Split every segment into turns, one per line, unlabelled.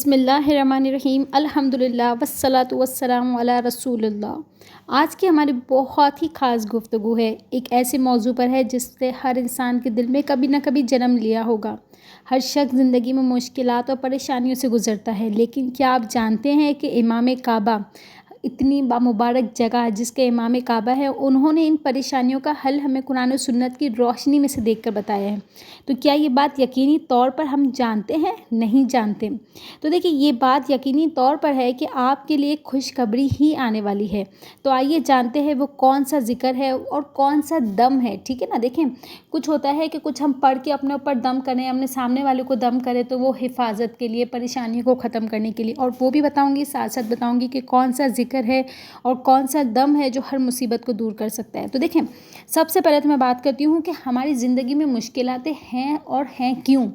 بسم اللہ الرحمن الرحیم الحمدللہ والصلاۃ والسلام علی رسول اللہ۔ آج کی ہماری بہت ہی خاص گفتگو ہے، ایک ایسے موضوع پر ہے جس سے ہر انسان کے دل میں کبھی نہ کبھی جنم لیا ہوگا۔ ہر شخص زندگی میں مشکلات اور پریشانیوں سے گزرتا ہے، لیکن کیا آپ جانتے ہیں کہ امام کعبہ اتنی بامبارک جگہ ہے جس کے امام کعبہ ہے، انہوں نے ان پریشانیوں کا حل ہمیں قرآن و سنت کی روشنی میں سے دیکھ کر بتایا ہے۔ تو کیا یہ بات یقینی طور پر ہم جانتے ہیں؟ نہیں جانتے۔ تو دیکھیں، یہ بات یقینی طور پر ہے کہ آپ کے لیے خوشخبری ہی آنے والی ہے۔ تو آئیے جانتے ہیں وہ کون سا ذکر ہے اور کون سا دم ہے، ٹھیک ہے نا۔ دیکھیں، کچھ ہوتا ہے کہ کچھ ہم پڑھ کے اپنے اوپر دم کریں، اپنے سامنے والے کو دم کریں، تو وہ حفاظت کے لیے، پریشانیوں کو ختم کرنے کے لیے، اور وہ بھی بتاؤں گی، ساتھ ساتھ بتاؤں گی کہ کون سا ذکر ہے اور کون سا دم ہے جو ہر مصیبت کو دور کر سکتا ہے۔ تو دیکھیں، سب سے پہلے تو میں بات کرتی ہوں کہ ہماری زندگی میں مشکلات ہیں اور ہیں کیوں۔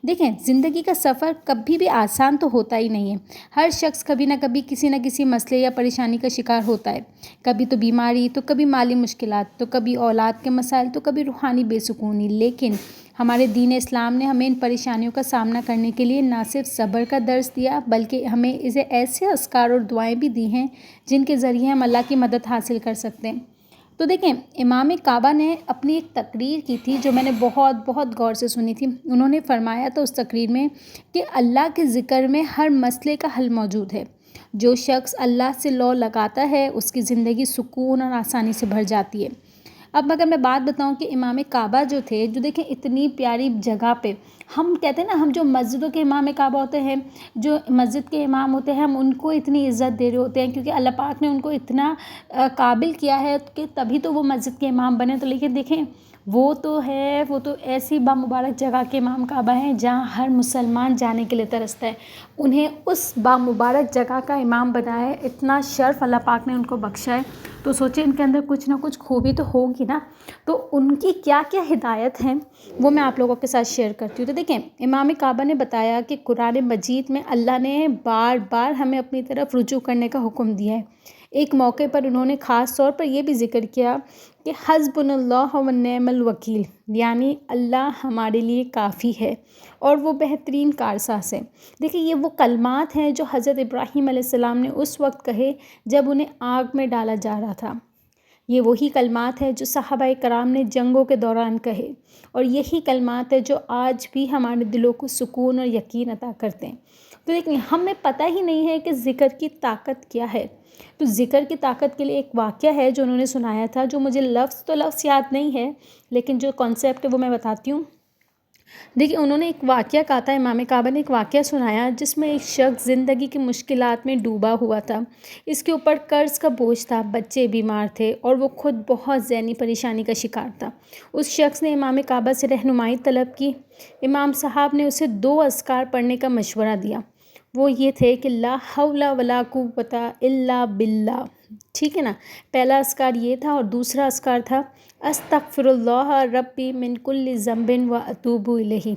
دیکھیں، زندگی کا سفر کبھی بھی آسان تو ہوتا ہی نہیں ہے۔ ہر شخص کبھی نہ کبھی کسی نہ کسی مسئلے یا پریشانی کا شکار ہوتا ہے۔ کبھی تو بیماری، تو کبھی مالی مشکلات، تو کبھی اولاد کے مسائل، تو کبھی روحانی بے سکونی۔ لیکن ہمارے دین اسلام نے ہمیں ان پریشانیوں کا سامنا کرنے کے لیے نہ صرف صبر کا درس دیا، بلکہ ہمیں اسے ایسے اذکار اور دعائیں بھی دی ہیں جن کے ذریعے ہم اللہ کی مدد حاصل کر سکتے ہیں۔ تو دیکھیں، امام کعبہ نے اپنی ایک تقریر کی تھی جو میں نے بہت غور سے سنی تھی۔ انہوں نے فرمایا تھا اس تقریر میں کہ اللہ کے ذکر میں ہر مسئلے کا حل موجود ہے۔ جو شخص اللہ سے لو لگاتا ہے اس کی زندگی سکون اور آسانی سے بھر جاتی ہے۔ اب اگر میں بات بتاؤں کہ امام کعبہ جو تھے، جو دیکھیں اتنی پیاری جگہ پہ، ہم کہتے ہیں نا، ہم جو مسجدوں کے امام کعبہ ہوتے ہیں، جو مسجد کے امام ہوتے ہیں، ہم ان کو اتنی عزت دے رہے ہوتے ہیں کیونکہ اللہ پاک نے ان کو اتنا قابل کیا ہے کہ تبھی تو وہ مسجد کے امام بنے۔ تو لیکن دیکھیں، وہ تو ایسی بامبارک جگہ کے امام کعبہ ہیں جہاں ہر مسلمان جانے کے لیے ترستا ہے۔ انہیں اس بامبارک جگہ کا امام بنایا ہے، اتنا شرف اللہ پاک نے ان کو بخشا ہے، تو سوچیں ان کے اندر کچھ نہ کچھ خوبی تو ہوگی نا۔ تو ان کی کیا کیا ہدایت ہیں وہ میں آپ لوگوں کے ساتھ شیئر کرتی ہوں۔ تو دیکھیں، امام کعبہ نے بتایا کہ قرآن مجید میں اللہ نے بار بار ہمیں اپنی طرف رجوع کرنے کا حکم دیا ہے۔ ایک موقع پر انہوں نے خاص طور پر یہ بھی ذکر کیا کہ حسبنا اللہ و نعم الوکیل، یعنی اللہ ہمارے لیے کافی ہے اور وہ بہترین کارساز ہے۔ دیکھیں، یہ وہ کلمات ہیں جو حضرت ابراہیم علیہ السلام نے اس وقت کہے جب انہیں آگ میں ڈالا جا رہا تھا۔ یہ وہی کلمات ہیں جو صحابہ کرام نے جنگوں کے دوران کہے، اور یہی کلمات ہیں جو آج بھی ہمارے دلوں کو سکون اور یقین عطا کرتے ہیں۔ تو دیکھیں، ہمیں پتہ ہی نہیں ہے کہ ذکر کی طاقت کیا ہے۔ تو ذکر کی طاقت کے لیے ایک واقعہ ہے جو انہوں نے سنایا تھا، جو مجھے لفظ تو لفظ یاد نہیں ہے، لیکن جو کانسیپٹ ہے وہ میں بتاتی ہوں۔ دیکھیں، انہوں نے ایک واقعہ کہا تھا، امام کعبہ نے ایک واقعہ سنایا جس میں ایک شخص زندگی کی مشکلات میں ڈوبا ہوا تھا۔ اس کے اوپر قرض کا بوجھ تھا، بچے بیمار تھے اور وہ خود بہت ذہنی پریشانی کا شکار تھا۔ اس شخص نے امام کعبہ سے رہنمائی طلب کی۔ امام صاحب نے اسے 2 اذکار پڑھنے کا مشورہ دیا۔ وہ یہ تھے کہ لا حول ولا قوت الا باللہ، ٹھیک ہے نا۔ پہلا اذکار یہ تھا اور دوسرا اذکار تھا استغفر اللہ ربی من کل ذنب و اتوب الیہ۔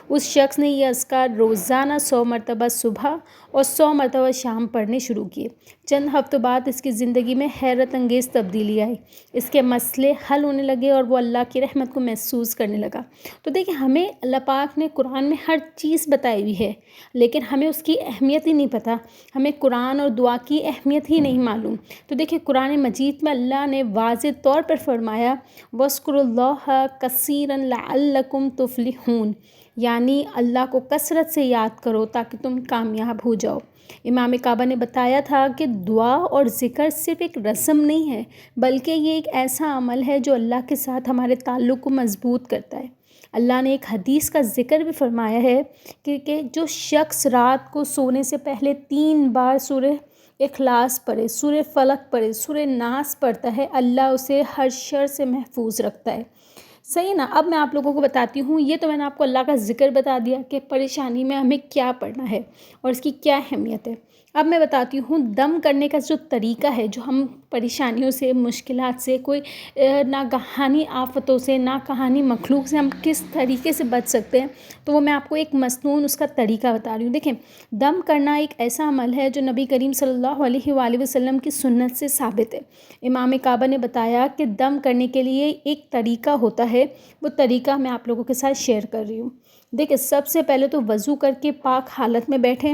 اس شخص نے یہ اذکار روزانہ 100 مرتبہ صبح اور 100 مرتبہ شام پڑھنے شروع کیے۔ چند ہفتوں بعد اس کی زندگی میں حیرت انگیز تبدیلی آئی، اس کے مسئلے حل ہونے لگے اور وہ اللہ کی رحمت کو محسوس کرنے لگا۔ تو دیکھیں، ہمیں اللہ پاک نے قرآن میں ہر چیز بتائی ہوئی ہے، لیکن ہمیں اس کی اہمیت ہی نہیں پتہ، ہمیں قرآن اور دعا کی اہمیت ہی نہیں معلوم۔ تو دیکھیں، قرآن مجید میں اللہ نے واضح طور پر فرمایا وَاذْكُرُوا اللَّهَ كَثِيرًا لَعَلَّكُمْ تُفْلِحُونَ، یعنی اللہ کو کثرت سے یاد کرو تاکہ تم کامیاب ہو جاؤ۔ امام کعبہ نے بتایا تھا کہ دعا اور ذکر صرف ایک رسم نہیں ہے، بلکہ یہ ایک ایسا عمل ہے جو اللہ کے ساتھ ہمارے تعلق کو مضبوط کرتا ہے۔ اللہ نے ایک حدیث کا ذکر بھی فرمایا ہے کہ جو شخص رات کو سونے سے پہلے 3 بار سورہ اخلاص پڑھے، سورہ فلق پڑھے، سورہ ناس پڑھتا ہے، اللہ اسے ہر شر سے محفوظ رکھتا ہے۔ صحیح نا۔ اب میں آپ لوگوں کو بتاتی ہوں، یہ تو میں نے آپ کو اللہ کا ذکر بتا دیا کہ پریشانی میں ہمیں کیا پڑھنا ہے اور اس کی کیا اہمیت ہے۔ اب میں بتاتی ہوں دم کرنے کا جو طریقہ ہے، جو ہم پریشانیوں سے، مشکلات سے، کوئی ناگہانی آفتوں سے، ناگہانی مخلوق سے ہم کس طریقے سے بچ سکتے ہیں، تو وہ میں آپ کو ایک مسنون اس کا طریقہ بتا رہی ہوں۔ دیکھیں، دم کرنا ایک ایسا عمل ہے جو نبی کریم صلی اللہ علیہ وآلہ وسلم کی سنت سے ثابت ہے۔ امام کعبہ نے بتایا کہ دم کرنے کے لیے ایک طریقہ ہوتا ہے، وہ طریقہ میں آپ لوگوں کے ساتھ شیئر کر رہی ہوں۔ دیکھیں، سب سے پہلے تو وضو کر کے پاک حالت میں بیٹھیں،